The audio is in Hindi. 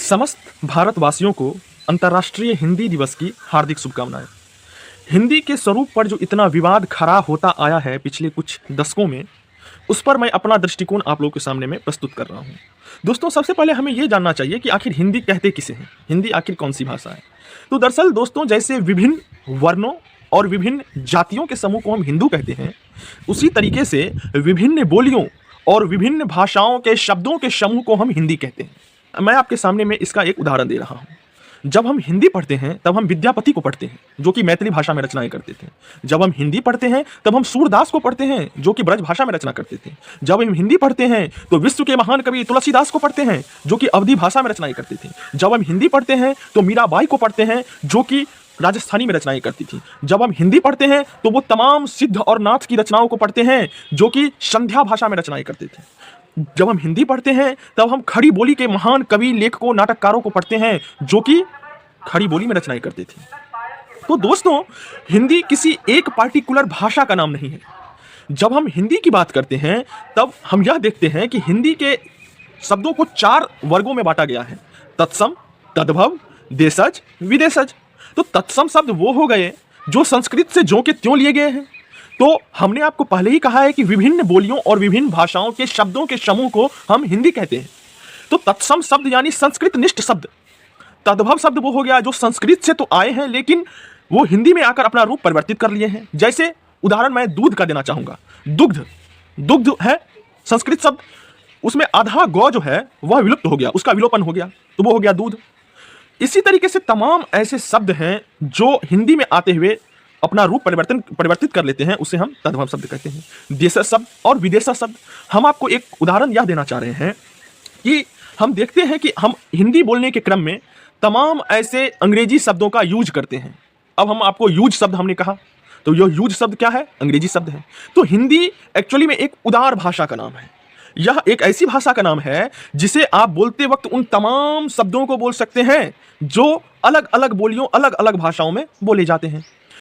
समस्त भारतवासियों को अंतर्राष्ट्रीय हिंदी दिवस की हार्दिक शुभकामनाएं। हिंदी के स्वरूप पर जो इतना विवाद खड़ा होता आया है पिछले कुछ दशकों में, उस पर मैं अपना दृष्टिकोण आप लोगों के सामने में प्रस्तुत कर रहा हूं। दोस्तों, सबसे पहले हमें यह जानना चाहिए कि आखिर हिंदी कहते किसे हैं, हिंदी आखिर कौन सी भाषा है। तो दरअसल दोस्तों, जैसे विभिन्न वर्णों और विभिन्न जातियों के समूह को हम हिंदू कहते हैं, उसी तरीके से विभिन्न बोलियों और विभिन्न भाषाओं के शब्दों के समूह को हम हिंदी कहते हैं। मैं आपके सामने में इसका एक उदाहरण दे रहा हूं। जब हम हिंदी पढ़ते हैं तब हम विद्यापति को पढ़ते हैं, जो कि मैथिली भाषा में रचनाएं करते थे। जब हम हिंदी पढ़ते हैं तब हम सूरदास को पढ़ते हैं, जो कि ब्रज भाषा में रचना करते थे। जब हम हिंदी पढ़ते हैं तो विश्व के महान कवि तुलसीदास को पढ़ते हैं, जो कि अवधी भाषा में रचनाएं करते थे। जब हम हिंदी पढ़ते हैं तो मीराबाई को पढ़ते हैं, जो कि राजस्थानी में रचनाएं करती थी। जब हम हिंदी पढ़ते हैं तो वो तमाम सिद्ध और नाथ की रचनाओं को पढ़ते हैं, जो कि संध्या भाषा में रचनाएं करते थे। जब हम हिंदी पढ़ते हैं तब हम खड़ी बोली के महान कवि, लेखकों, नाटककारों को पढ़ते हैं, जो कि खड़ी बोली में रचनाएं करते थे। तो दोस्तों, हिंदी किसी एक पार्टिकुलर भाषा का नाम नहीं है। जब हम हिंदी की बात करते हैं तब हम यह देखते हैं कि हिंदी के शब्दों को 4 वर्गों में बांटा गया है: तत्सम, तद्भव, देशज, विदेशज। तो तत्सम शब्द वो हो गए जो संस्कृत से ज्यों के त्यों लिए गए हैं। तो हमने आपको पहले ही कहा है कि विभिन्न बोलियों और विभिन्न भाषाओं के शब्दों के समूह को हम हिंदी कहते हैं। तो तत्सम शब्द यानी संस्कृत निष्ठ शब्द। तद्भव शब्द वो हो गया जो संस्कृत से तो आए हैं, लेकिन वो हिंदी में आकर अपना रूप परिवर्तित कर लिए हैं। जैसे उदाहरण मैं दूध का देना चाहूंगा। दुग्ध, दुग्ध है संस्कृत शब्द, उसमें आधा गौ जो है वह विलुप्त हो गया, उसका विलोपन हो गया, तो वो हो गया दूध। इसी तरीके से तमाम ऐसे शब्द हैं जो हिंदी में आते हुए अपना रूप परिवर्तित कर लेते हैं, उसे हम तद्भव शब्द कहते हैं। देशज शब्द और विदेशज शब्द, हम आपको एक उदाहरण यह देना चाह रहे हैं कि हम देखते हैं कि हम हिंदी बोलने के क्रम में तमाम ऐसे अंग्रेजी शब्दों का यूज करते हैं। अब हम आपको यूज शब्द हमने कहा, तो यह यूज शब्द क्या है? अंग्रेजी शब्द है। तो हिंदी एक्चुअली में एक उदार भाषा का नाम है। यह एक ऐसी भाषा का नाम है जिसे आप बोलते वक्त उन तमाम शब्दों को बोल सकते हैं जो अलग अलग बोलियों, अलग अलग भाषाओं में बोले जाते हैं।